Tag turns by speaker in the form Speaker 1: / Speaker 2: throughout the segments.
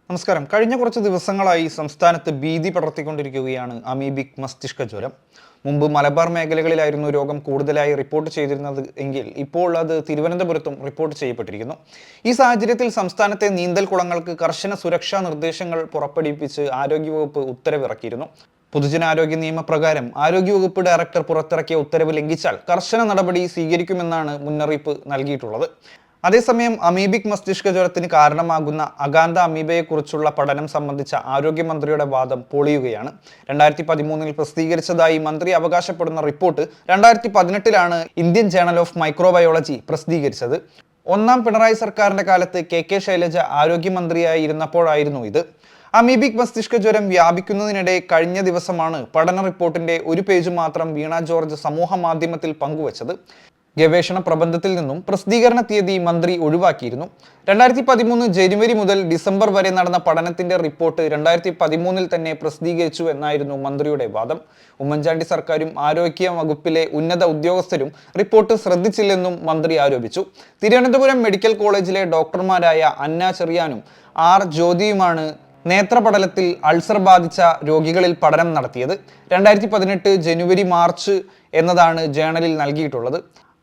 Speaker 1: നമസ്കാരം. കഴിഞ്ഞ കുറച്ച് ദിവസങ്ങളായി സംസ്ഥാനത്ത് ഭീതി പടർത്തിക്കൊണ്ടിരിക്കുകയാണ് അമീബിക് മസ്തിഷ്ക ജ്വരം. മുമ്പ് മലബാർ മേഖലകളിലായിരുന്നു രോഗം കൂടുതലായി റിപ്പോർട്ട് ചെയ്തിരുന്നത് എങ്കിൽ ഇപ്പോൾ അത് തിരുവനന്തപുരത്തും റിപ്പോർട്ട് ചെയ്യപ്പെട്ടിരിക്കുന്നു. ഈ സാഹചര്യത്തിൽ സംസ്ഥാനത്തെ നീന്തൽ കുളങ്ങൾക്ക് കർശന സുരക്ഷാ നിർദ്ദേശങ്ങൾ പുറപ്പെടുവിപ്പിച്ച് ആരോഗ്യവകുപ്പ് ഉത്തരവിറക്കിയിരുന്നു. പൊതുജനാരോഗ്യ നിയമപ്രകാരം ആരോഗ്യവകുപ്പ് ഡയറക്ടർ പുറത്തിറക്കിയ ഉത്തരവ് ലംഘിച്ചാൽ കർശന നടപടി സ്വീകരിക്കുമെന്നാണ് മുന്നറിയിപ്പ് നൽകിയിട്ടുള്ളത്. അതേസമയം അമീബിക് മസ്തിഷ്ക ജ്വരത്തിന് കാരണമാകുന്ന അഗാന്ധ അമീബയെക്കുറിച്ചുള്ള പഠനം സംബന്ധിച്ച ആരോഗ്യമന്ത്രിയുടെ വാദം പൊളിയുകയാണ്. 2013 പ്രസിദ്ധീകരിച്ചതായി മന്ത്രി അവകാശപ്പെടുന്ന report 2018 Indian journal of microbiology പ്രസിദ്ധീകരിച്ചത്. ഒന്നാം പിണറായി സർക്കാരിന്റെ കാലത്ത് കെ ശൈലജ ആരോഗ്യമന്ത്രിയായി ഇരുന്നപ്പോഴായിരുന്നു ഇത്. അമീബിക് മസ്തിഷ്ക ജ്വരം വ്യാപിക്കുന്നതിനിടെ കഴിഞ്ഞ ദിവസമാണ് പഠന റിപ്പോർട്ടിന്റെ ഒരു പേജ് മാത്രം വീണ ജോർജ് സമൂഹ മാധ്യമത്തിൽ പങ്കുവച്ചത്. ഗവേഷണ പ്രബന്ധത്തിൽ നിന്നും പ്രസിദ്ധീകരണ തീയതി മന്ത്രി ഒഴിവാക്കിയിരുന്നു. 2013 ജനുവരി മുതൽ ഡിസംബർ വരെ നടന്ന പഠനത്തിന്റെ റിപ്പോർട്ട് 2013 തന്നെ പ്രസിദ്ധീകരിച്ചു എന്നായിരുന്നു മന്ത്രിയുടെ വാദം. ഉമ്മൻചാണ്ടി സർക്കാരും ആരോഗ്യ വകുപ്പിലെ ഉന്നത ഉദ്യോഗസ്ഥരും റിപ്പോർട്ട് ശ്രദ്ധിച്ചില്ലെന്നും മന്ത്രി ആരോപിച്ചു. തിരുവനന്തപുരം മെഡിക്കൽ കോളേജിലെ ഡോക്ടർമാരായ അന്ന ചെറിയാനും ആർ ജ്യോതിയുമാണ് നേത്രപടലത്തിൽ അൾസർ ബാധിച്ച രോഗികളിൽ പഠനം നടത്തിയത്. 2018 ജനുവരി മാർച്ച് എന്നതാണ് ജേണലിൽ നൽകിയിട്ടുള്ളത്.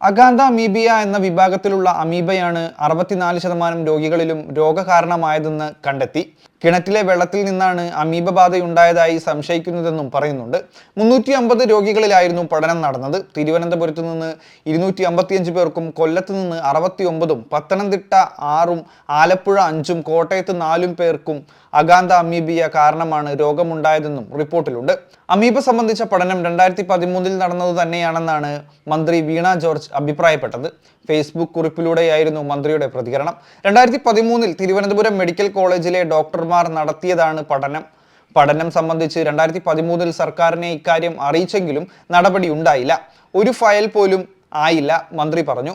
Speaker 1: അഗാന്ധ അമീബിയ എന്ന വിഭാഗത്തിലുള്ള അമീബയാണ് 64% രോഗികളിലും രോഗകാരണമായതെന്ന് കണ്ടെത്തി. കിണറ്റിലെ വെള്ളത്തിൽ നിന്നാണ് അമീബ ബാധയുണ്ടായതായി സംശയിക്കുന്നതെന്നും പറയുന്നുണ്ട്. 350 രോഗികളിലായിരുന്നു പഠനം നടന്നത്. തിരുവനന്തപുരത്ത് നിന്ന് 255 പേർക്കും കൊല്ലത്ത് നിന്ന് 69ഉം പത്തനംതിട്ട 6ഉം ആലപ്പുഴ 5ഉം കോട്ടയത്ത് 4 പേർക്കും അഗാന്ധ അമീബിയ കാരണമാണ് രോഗമുണ്ടായതെന്നും റിപ്പോർട്ടിലുണ്ട്. അമീബ സംബന്ധിച്ച പഠനം 2013 നടന്നത് തന്നെയാണെന്നാണ് മന്ത്രി വീണ ജോർജ് അഭിപ്രായപ്പെട്ടത്. ഫേസ്ബുക്ക് കുറിപ്പിലൂടെയായിരുന്നു മന്ത്രിയുടെ പ്രതികരണം. 2013 തിരുവനന്തപുരം മെഡിക്കൽ കോളേജിലെ ഡോക്ടർമാർ നടത്തിയതാണ് പഠനം സംബന്ധിച്ച് 2013 സർക്കാരിനെ ഇക്കാര്യം അറിയിച്ചെങ്കിലും നടപടി ഉണ്ടായില്ല. ഒരു ഫയൽ പോലും ആയില്ല, മന്ത്രി പറഞ്ഞു.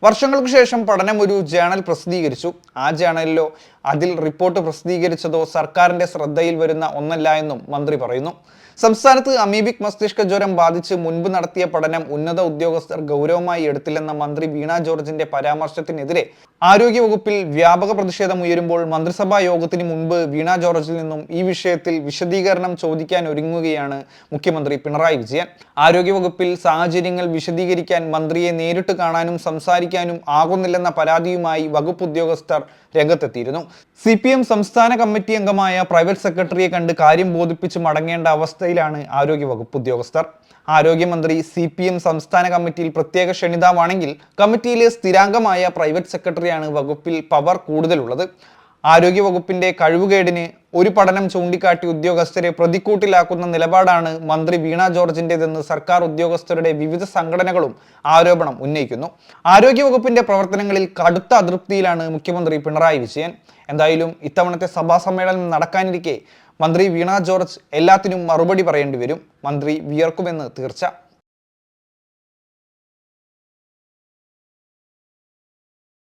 Speaker 1: വർഷങ്ങൾക്ക് ശേഷം പഠനം ഒരു ജേണൽ പ്രസിദ്ധീകരിച്ചു. ആ ജേണലിലോ അതിൽ റിപ്പോർട്ട് പ്രസിദ്ധീകരിച്ചതോ സർക്കാരിന്റെ ശ്രദ്ധയിൽ വരുന്ന ഒന്നല്ല എന്നും മന്ത്രി പറയുന്നു. സംസ്ഥാനത്ത് അമീബിക് മസ്തിഷ്ക ജ്വരം ബാധിച്ച് മുൻപ് നടത്തിയ പഠനം ഉന്നത ഉദ്യോഗസ്ഥർ ഗൗരവമായി എടുത്തില്ലെന്ന മന്ത്രി വീണ ജോർജിന്റെ പരാമർശത്തിനെതിരെ ആരോഗ്യവകുപ്പിൽ വ്യാപക പ്രതിഷേധം ഉയരുമ്പോൾ മന്ത്രിസഭാ യോഗത്തിന് മുൻപ് വീണ ജോർജിൽ നിന്നും ഈ വിഷയത്തിൽ വിശദീകരണം ചോദിക്കാൻ ഒരുങ്ങുകയാണ് മുഖ്യമന്ത്രി പിണറായി വിജയൻ. ആരോഗ്യവകുപ്പിൽ സാഹചര്യങ്ങൾ വിശദീകരിക്കാൻ മന്ത്രിയെ നേരിട്ട് കാണാനും സംസാരിക്കാനും ആകുന്നില്ലെന്ന പരാതിയുമായി വകുപ്പ് ഉദ്യോഗസ്ഥർ രംഗത്തെത്തിയിരുന്നു. CPM സംസ്ഥാന കമ്മിറ്റി അംഗമായ പ്രൈവറ്റ് സെക്രട്ടറിയെ കണ്ട് കാര്യം ബോധിപ്പിച്ച് മടങ്ങേണ്ട അവസ്ഥയിലാണ് ആരോഗ്യവകുപ്പ് ഉദ്യോഗസ്ഥർ. ആരോഗ്യമന്ത്രി CPM സംസ്ഥാന കമ്മിറ്റിയിൽ പ്രത്യേക ക്ഷണിതാവാണെങ്കിൽ കമ്മിറ്റിയിലെ സ്ഥിരാംഗമായ പ്രൈവറ്റ് സെക്രട്ടറിയാണ് വകുപ്പിൽ പവർ കൂടുതലുള്ളത്. ആരോഗ്യവകുപ്പിന്റെ കഴിവുകേടിന് ഒരു പഠനം ചൂണ്ടിക്കാട്ടി ഉദ്യോഗസ്ഥരെ പ്രതിക്കൂട്ടിലാക്കുന്ന നിലപാടാണ് മന്ത്രി വീണ ജോർജിൻ്റെതെന്ന് സർക്കാർ ഉദ്യോഗസ്ഥരുടെ വിവിധ സംഘടനകളും ആരോപണം ഉന്നയിക്കുന്നു. ആരോഗ്യവകുപ്പിന്റെ പ്രവർത്തനങ്ങളിൽ കടുത്ത അതൃപ്തിയിലാണ് മുഖ്യമന്ത്രി പിണറായി വിജയൻ. എന്തായാലും ഇത്തവണത്തെ സഭാ സമ്മേളനം നടക്കാനിരിക്കെ മന്ത്രി വീണ ജോർജ് എല്ലാത്തിനും മറുപടി പറയേണ്ടി വരും. മന്ത്രി വിയർക്കുമെന്ന് തീർച്ച.